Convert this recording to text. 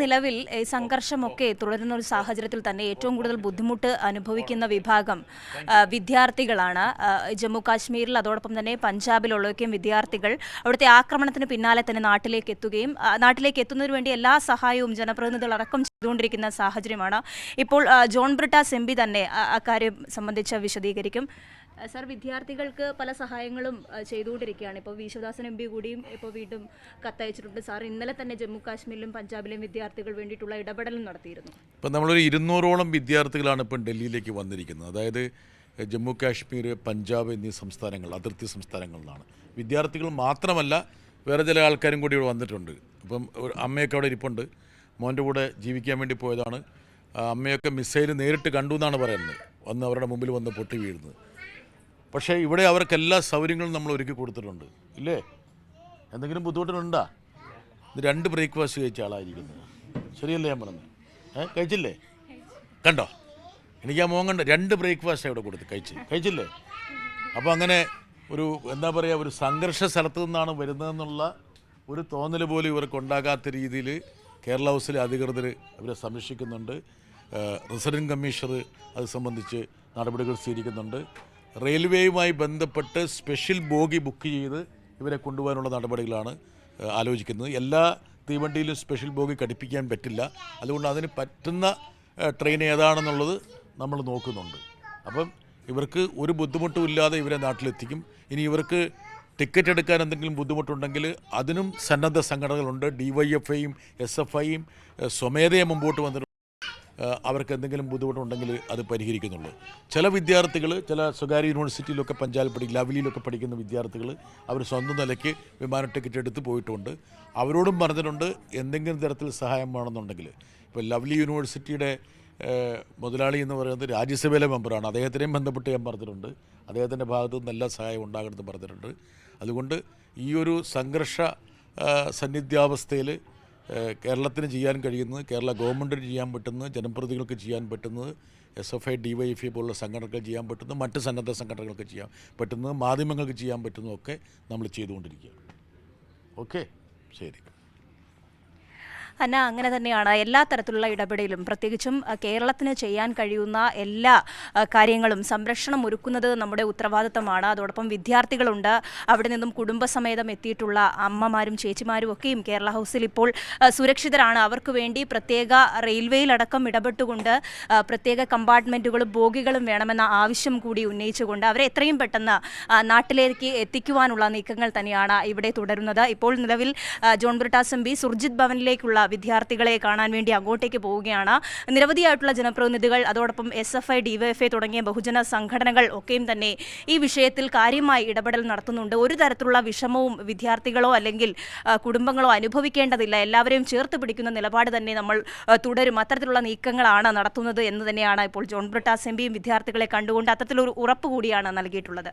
നിലവിൽ സംഘർഷമൊക്കെ തുടരുന്ന ഒരു സാഹചര്യത്തിൽ തന്നെ ഏറ്റവും കൂടുതൽ ബുദ്ധിമുട്ട് അനുഭവിക്കുന്ന വിഭാഗം വിദ്യാർത്ഥികളാണ്. ജമ്മു കാശ്മീരിൽ അതോടൊപ്പം തന്നെ പഞ്ചാബിലുള്ളൊക്കെയും വിദ്യാർത്ഥികൾ അവിടുത്തെ ആക്രമണത്തിന് പിന്നാലെ തന്നെ നാട്ടിലേക്ക് എത്തുന്നതിന് വേണ്ടി എല്ലാ സഹായവും ജനപ്രതിനിധികളടക്കം ചെയ്തുകൊണ്ടിരിക്കുന്ന സാഹചര്യമാണ്. ഇപ്പോൾ ജോൺ ബ്രിട്ടാസ് എം പി തന്നെ അക്കാര്യം സംബന്ധിച്ച് വിശദീകരിക്കും. സർ, വിദ്യാർത്ഥികൾക്ക് പല സഹായങ്ങളും ചെയ്തുകൊണ്ടിരിക്കുകയാണ്. ഇപ്പോൾ വിശ്വദാസൻ എം പി കൂടിയും ഇപ്പോൾ വീണ്ടും കത്തയച്ചിട്ടുണ്ട്. സാർ, ഇന്നലെ തന്നെ ജമ്മു കാശ്മീരിലും പഞ്ചാബിലെയും വിദ്യാർത്ഥികൾ വേണ്ടിയിട്ടുള്ള ഇടപെടലും നടത്തിയിരുന്നു. ഇപ്പം നമ്മളൊരു 200ഓളം വിദ്യാർത്ഥികളാണ് ഇപ്പം ഡൽഹിയിലേക്ക് വന്നിരിക്കുന്നത്. അതായത് ജമ്മു കാശ്മീർ, പഞ്ചാബ് എന്നീ സംസ്ഥാനങ്ങൾ, അതിർത്തി സംസ്ഥാനങ്ങളിലാണ്. വിദ്യാർത്ഥികൾ മാത്രമല്ല, വേറെ ചില ആൾക്കാരും കൂടി ഇവിടെ വന്നിട്ടുണ്ട്. ഇപ്പം അമ്മയൊക്കെ അവിടെ ഇരിപ്പുണ്ട്. മോൻ്റെ കൂടെ ജീവിക്കാൻ വേണ്ടി പോയതാണ്. അമ്മയൊക്കെ മിസൈൽ നേരിട്ട് കണ്ടു എന്നാണ് പറയുന്നത്, വന്ന് അവരുടെ മുമ്പിൽ വന്ന് പൊട്ടി വീഴുന്നത്. പക്ഷേ ഇവിടെ അവർക്ക് എല്ലാ സൗകര്യങ്ങളും നമ്മൾ ഒരുക്കി കൊടുത്തിട്ടുണ്ട്, ഇല്ലേ? എന്തെങ്കിലും ബുദ്ധിമുട്ടുണ്ടോ? ഇത് 2 ബ്രേക്ക്ഫാസ്റ്റ് കഴിച്ച ആളായിരിക്കുന്നത്, ശരിയല്ലേ ഞാൻ പറഞ്ഞത്? കഴിച്ചില്ലേ? കണ്ടോ, എനിക്ക് ആ മോൻ കണ്ടോ? 2 ബ്രേക്ക്ഫാസ്റ്റ് ഇവിടെ കൊടുത്ത് കഴിച്ചില്ലേ? അപ്പോൾ അങ്ങനെ ഒരു എന്താ പറയുക, ഒരു സംഘർഷ സ്ഥലത്തു നിന്നാണ് വരുന്നതെന്നുള്ള ഒരു തോന്നൽ പോലും ഇവർക്ക് ഉണ്ടാകാത്ത രീതിയിൽ കേരള ഹൗസിലെ അധികൃതർ അവരെ സംരക്ഷിക്കുന്നുണ്ട്. റെസിഡൻറ്റ് കമ്മീഷണർ അത് സംബന്ധിച്ച് നടപടികൾ സ്വീകരിക്കുന്നുണ്ട്. റെയിൽവേയുമായി ബന്ധപ്പെട്ട് സ്പെഷ്യൽ ബോഗി ബുക്ക് ചെയ്ത് ഇവരെ കൊണ്ടുപോകാനുള്ള നടപടികളാണ് ആലോചിക്കുന്നത്. എല്ലാ തീവണ്ടിയിലും സ്പെഷ്യൽ ബോഗി ഘടിപ്പിക്കാൻ പറ്റില്ല. അതുകൊണ്ട് അതിന് പറ്റുന്ന ട്രെയിൻ ഏതാണെന്നുള്ളത് നമ്മൾ നോക്കുന്നുണ്ട്. അപ്പം ഇവർക്ക് ഒരു ബുദ്ധിമുട്ടും ഇല്ലാതെ ഇവരെ നാട്ടിലെത്തിക്കും. ഇനി ഇവർക്ക് ടിക്കറ്റ് എടുക്കാൻ എന്തെങ്കിലും ബുദ്ധിമുട്ടുണ്ടെങ്കിൽ അതിനും സന്നദ്ധ സംഘടനകളുണ്ട്. DYFIയും SFIയും സ്വമേധയെ മുമ്പോട്ട് വന്നിട്ടുണ്ട്. അവർക്ക് എന്തെങ്കിലും ബുദ്ധിമുട്ടുണ്ടെങ്കിൽ അത് പരിഹരിക്കുന്നുള്ളൂ. ചില വിദ്യാർത്ഥികൾ ചില സ്വകാര്യ യൂണിവേഴ്സിറ്റിയിലൊക്കെ ലവ്ലിയിലൊക്കെ പഠിക്കുന്ന വിദ്യാർത്ഥികൾ അവർ സ്വന്തം നിലയ്ക്ക് വിമാന ടിക്കറ്റ് എടുത്ത് പോയിട്ടുണ്ട്. അവരോടും പറഞ്ഞിട്ടുണ്ട് എന്തെങ്കിലും തരത്തിൽ സഹായം വേണമെന്നുണ്ടെങ്കിൽ. ഇപ്പോൾ ലവ്ലി യൂണിവേഴ്സിറ്റിയുടെ മുതലാളി എന്ന് പറയുന്നത് രാജ്യസഭയിലെ മെമ്പറാണ്. അദ്ദേഹത്തിനെയും ബന്ധപ്പെട്ട് ഞാൻ പറഞ്ഞിട്ടുണ്ട്. അദ്ദേഹത്തിൻ്റെ ഭാഗത്തു നിന്ന് എല്ലാ സഹായം ഉണ്ടാകണമെന്ന് പറഞ്ഞിട്ടുണ്ട്. അതുകൊണ്ട് ഈ ഒരു സംഘർഷ സന്നിധ്യാവസ്ഥയിൽ കേരളത്തിന് ചെയ്യാൻ കഴിയുന്നത്, കേരള ഗവൺമെൻറ്റിന് ചെയ്യാൻ പറ്റുന്നത്, ജനപ്രതിനിധികൾക്ക് ചെയ്യാൻ പറ്റുന്നത്, SFI DYFI പോലുള്ള സംഘടനകൾക്ക് ചെയ്യാൻ പറ്റുന്നത്, മറ്റ് സന്നദ്ധ സംഘടനകൾക്ക് ചെയ്യാൻ പറ്റുന്നത്, മാധ്യമങ്ങൾക്ക് ചെയ്യാൻ പറ്റുന്നതൊക്കെ നമ്മൾ ചെയ്തുകൊണ്ടിരിക്കുകയാണ്. ഓക്കെ, ശരി. അന്ന, അങ്ങനെ തന്നെയാണ് എല്ലാ തരത്തിലുള്ള ഇടപെടലും, പ്രത്യേകിച്ചും കേരളത്തിന് ചെയ്യാൻ കഴിയുന്ന എല്ലാ കാര്യങ്ങളും സംരക്ഷണം ഒരുക്കുന്നത് നമ്മുടെ ഉത്തരവാദിത്തമാണ്. അതോടൊപ്പം വിദ്യാർത്ഥികളുണ്ട്, അവിടെ നിന്നും കുടുംബസമേതം എത്തിയിട്ടുള്ള അമ്മമാരും ചേച്ചിമാരും ഒക്കെയും കേരള ഹൗസിൽ ഇപ്പോൾ സുരക്ഷിതരാണ്. അവർക്ക് വേണ്ടി പ്രത്യേക റെയിൽവേയിലടക്കം ഇടപെട്ടുകൊണ്ട് പ്രത്യേക കമ്പാർട്ട്മെൻറ്റുകളും ബോഗികളും വേണമെന്ന ആവശ്യം കൂടി ഉന്നയിച്ചുകൊണ്ട് അവരെ എത്രയും പെട്ടെന്ന് നാട്ടിലേക്ക് എത്തിക്കുവാനുള്ള നീക്കങ്ങൾ തന്നെയാണ് ഇവിടെ തുടരുന്നത്. ഇപ്പോൾ നിലവിൽ John Brittas M P Surjeet ഭവനിലേക്കുള്ള വിദ്യാർത്ഥികളെ കാണാൻ വേണ്ടി അങ്ങോട്ടേക്ക് പോവുകയാണ്. നിരവധിയായിട്ടുള്ള ജനപ്രതിനിധികൾ, അതോടൊപ്പം SFI DYFI തുടങ്ങിയ ബഹുജന സംഘടനകൾ ഒക്കെയും തന്നെ ഈ വിഷയത്തിൽ കാര്യമായി ഇടപെടൽ നടത്തുന്നുണ്ട്. ഒരു തരത്തിലുള്ള വിഷമവും വിദ്യാർത്ഥികളോ അല്ലെങ്കിൽ കുടുംബങ്ങളോ അനുഭവിക്കേണ്ടതില്ല. എല്ലാവരെയും ചേർത്ത് പിടിക്കുന്ന നിലപാട് തന്നെ നമ്മൾ തുടരും. അത്തരത്തിലുള്ള നീക്കങ്ങളാണ് നടത്തുന്നത് എന്ന് തന്നെയാണ് ഇപ്പോൾ ജോൺ ബ്രിട്ടാസ് എം പിയും വിദ്യാർത്ഥികളെ കണ്ടുകൊണ്ട് അത്തരത്തിലൊരു ഉറപ്പ് കൂടിയാണ് നൽകിയിട്ടുള്ളത്.